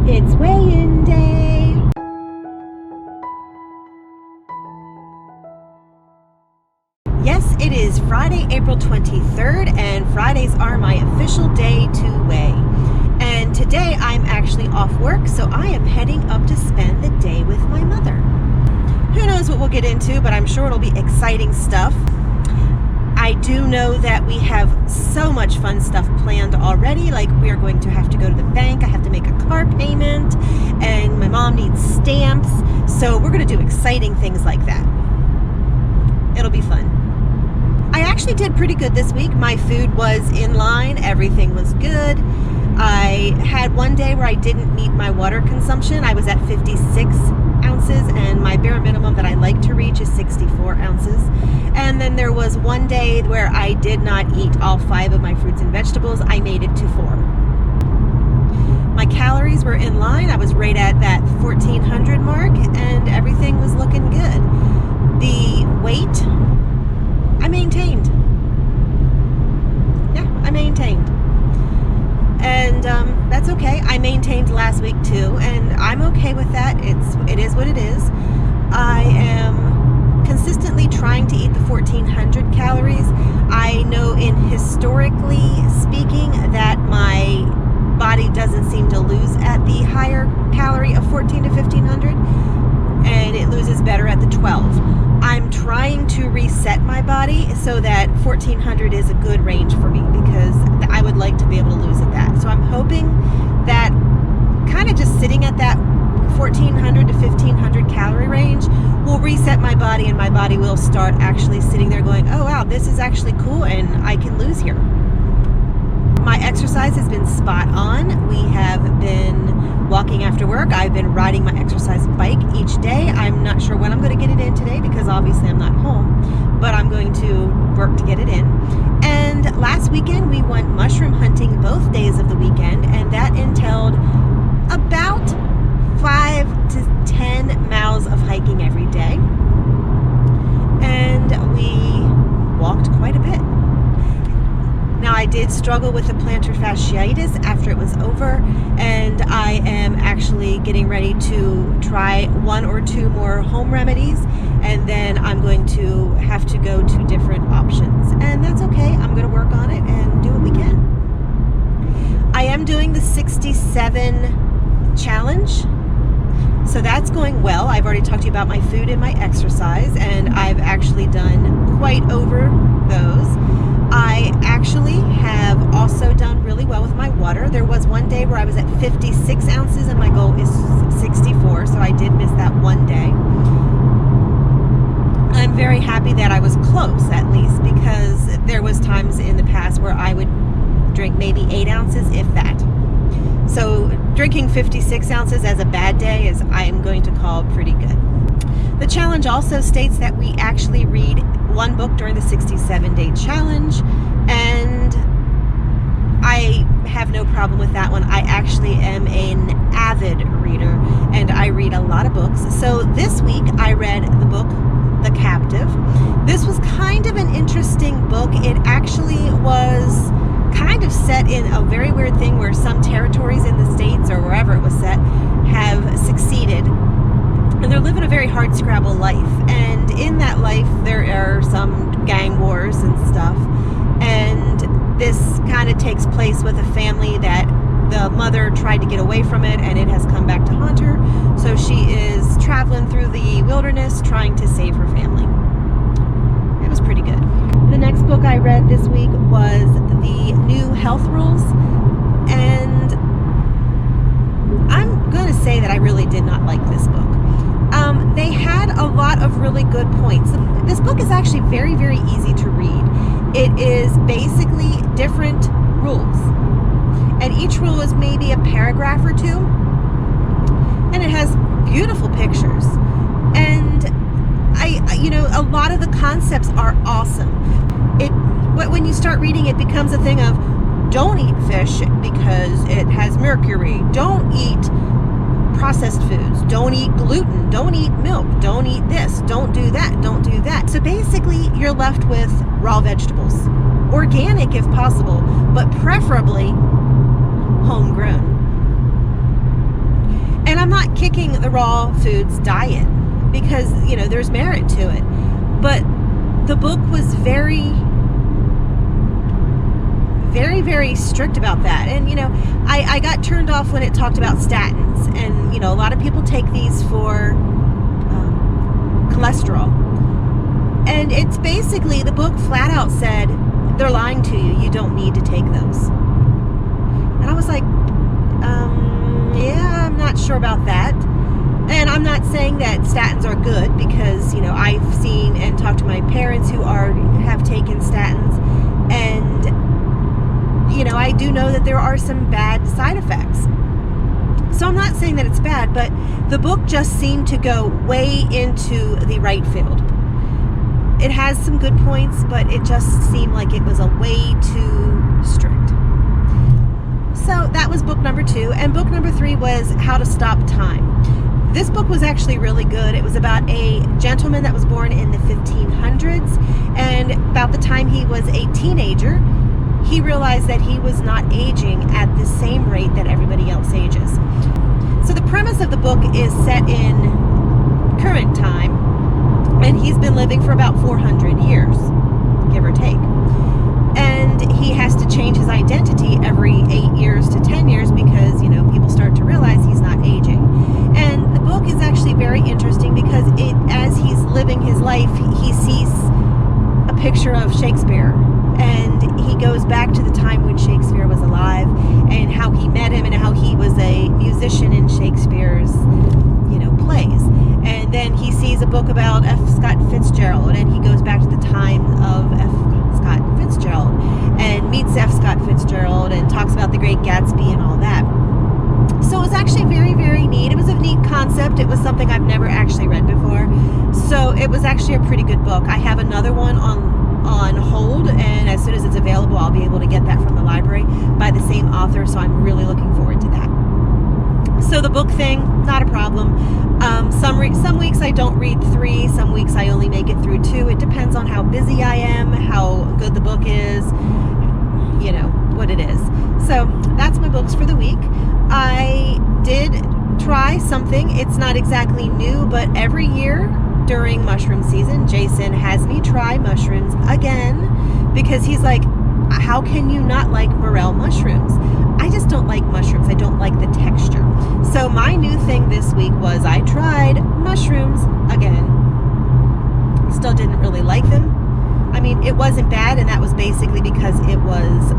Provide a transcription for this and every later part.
It's weigh-in day. Yes, it is Friday, April 23rd, and Fridays are my official day to weigh. And today I'm actually off work, so I am heading up to spend the day with my mother. Who knows what we'll get into, but I'm sure it'll be exciting stuff. I do know that we have so much fun stuff planned already, like we are going to have to go to the bank, I have to make a car payment, and my mom needs stamps, so we're going to do exciting things like that. It'll be fun. I actually did pretty good this week. My food was in line, everything was good. I had one day where I didn't meet my water consumption. I was at 56 ounces, and my bare minimum that I like to reach is 64 ounces. And then there was one day where I did not eat all 5 of my fruits and vegetables. I made it to 4. My calories were in line. I was right at that 1400 mark, and everything was looking good. The weight, I maintained. Yeah, I maintained. And that's okay. I maintained last week too, and I'm okay with that. It is what it is. I am consistently trying to eat the 1400 calories. I know historically speaking that my body doesn't seem to lose at the higher calorie of 14 to 1500, and it loses better at the 12. I'm trying to reset my body so that 1400 is a good range for me, because I would like to be able to lose at that. So I'm hoping that kind of just sitting at that 1400 to 1500 calorie range will reset my body, and my body will start actually sitting there going, oh wow, this is actually cool and I can lose here. My exercise has been spot on. We have been walking after work. I've been riding my exercise bike each day. I'm not sure when I'm going to get it in today, because obviously I'm not home, but I'm going to work to get it in. And last weekend we went mushroom hunting both days of the weekend, and that entailed about 5 to 10 miles of hiking every day. And we walked quite a bit. Now, I did struggle with the plantar fasciitis after it was over, and I am actually getting ready to try 1 or 2 more home remedies, and then I'm going to have to go to different options. And that's okay. I'm going to work on it and do what we can. I am doing the 67 challenge, so that's going well. I've already talked to you about my food and my exercise, and I've actually done quite over those. I actually have also done really well with my water. There was one day where I was at 56 ounces and my goal is 64, so I did miss that one day. I'm very happy that I was close, at least, because there was times in the past where I would drink maybe 8 ounces, if that. So drinking 56 ounces as a bad day is, I am going to call pretty good. The challenge also states that we actually read 1 book during the 67-day challenge, and I have no problem with that one. I actually am an avid reader, and I read a lot of books. So this week I read the book The Captive. This was kind of an interesting book. It actually was kind of set in a very weird thing where some territories in the States, or wherever it was set, have succeeded. And they're living a very hard scrabble life, and in that life there are some gang wars and stuff, and this kind of takes place with a family that the mother tried to get away from it, and it has come back to haunt her, so she is traveling through the wilderness trying to save her family. It was pretty good. The next book I read this week was The New Health Rules, and I'm going to say that I really did not like this book. They had a lot of really good points. This book is actually very, very easy to read. It is basically different rules, and each rule is maybe a paragraph or 2, and it has beautiful pictures, and a lot of the concepts are awesome. But when you start reading, it becomes a thing of, don't eat fish because it has mercury, don't eat processed foods, don't eat gluten, don't eat milk, don't eat this, don't do that, don't do that. So basically you're left with raw vegetables, organic if possible, but preferably homegrown. I'm not kicking the raw foods diet because, there's merit to it. But the book was very, very, very strict about that. And, I got turned off when it talked about statins. And, a lot of people take these for cholesterol. And it's basically, the book flat out said, they're lying to you. You don't need to take those. And I was like, yeah, I'm not sure about that. And I'm not saying that statins are good because, I've seen and talked to my parents who have taken statins. And, I do know that there are some bad side effects. So I'm not saying that it's bad, but the book just seemed to go way into the right field. It has some good points, but it just seemed like it was a way too strict. So that was book number 2. And book number 3 was How to Stop Time. This book was actually really good. It was about a gentleman that was born in the 1500s. And about the time he was a teenager, he realized that he was not aging at the same rate that everybody else ages. So the premise of the book is set in current time, and he's been living for about 400 years, give or take. And he has to change his identity every 8 years to 10 years because, people start to realize he's not aging. And the book is actually very interesting because as he's living his life, he sees a picture of Shakespeare. And he goes back to the time when Shakespeare was alive and how he met him and how he was a musician in Shakespeare's, plays. And then he sees a book about F. Scott Fitzgerald, and he goes back to the time of F. Scott Fitzgerald and meets F. Scott Fitzgerald and talks about The Great Gatsby and all that. So it was actually very, very neat. It was a neat concept. It was something I've never actually read before. So it was actually a pretty good book. I have another one on hold, and as soon as it's available, I'll be able to get that from the library by the same author, so I'm really looking forward to that. So the book thing, not a problem. Some weeks I don't read 3, some weeks I only make it through 2. It depends on how busy I am, how good the book is, what it is. So that's my books for the week. I did try something. It's not exactly new, but every year during mushroom season, Jason has me try mushrooms again because he's like, how can you not like morel mushrooms? I just don't like mushrooms. I don't like the texture. So my new thing this week was I tried mushrooms again. Still didn't really like them. I mean, it wasn't bad, and that was basically because it was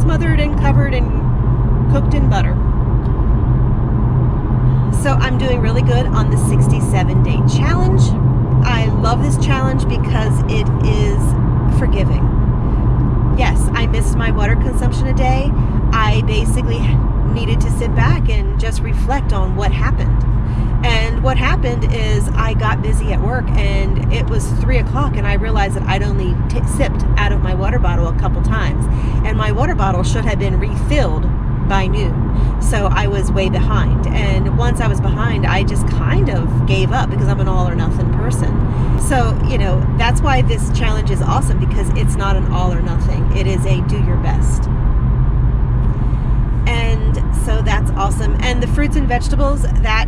smothered and covered and cooked in butter. So I'm doing really good on the 67-day challenge. I love this challenge because it is forgiving. Yes, I missed my water consumption a day. I basically needed to sit back and just reflect on what happened. And what happened is I got busy at work, and it was 3 o'clock, and I realized that I'd only sipped out of my water bottle a couple times. And my water bottle should have been refilled by noon. So I was way behind. And once I was behind, I just kind of gave up because I'm an all or nothing person. So, that's why this challenge is awesome, because it's not an all or nothing. It is a do your best. And so that's awesome. And the fruits and vegetables, that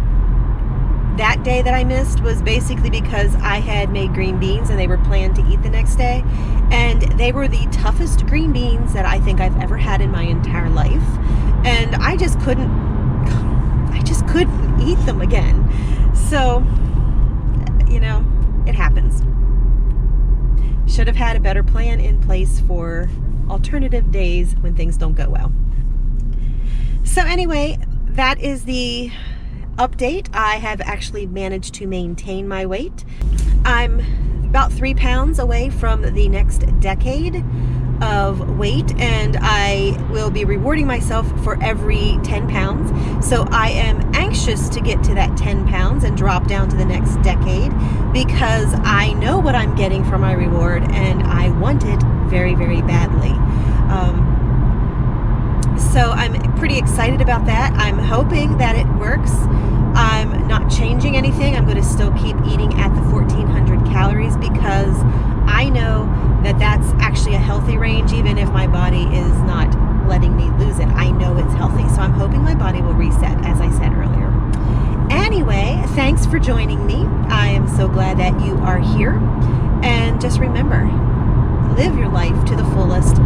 day that I missed was basically because I had made green beans and they were planned to eat the next day. And they were the toughest green beans that I think I've ever had in my entire life. And I just couldn't eat them again. So, it happens. Should have had a better plan in place for alternative days when things don't go well. So anyway, that is the update. I have actually managed to maintain my weight. I'm about 3 pounds away from the next decade of weight, and I will be rewarding myself for every 10 pounds. So I am anxious to get to that 10 pounds and drop down to the next decade, because I know what I'm getting for my reward and I want it very, very badly. So I'm pretty excited about that. I'm hoping that it works. I'm not changing anything. I'm going to still keep eating at the 1,400 calories because I know that that's actually a healthy range, even if my body is not letting me lose it. I know it's healthy. So I'm hoping my body will reset, as I said earlier. thanks for joining me. I am so glad that you are here. And just remember, live your life to the fullest.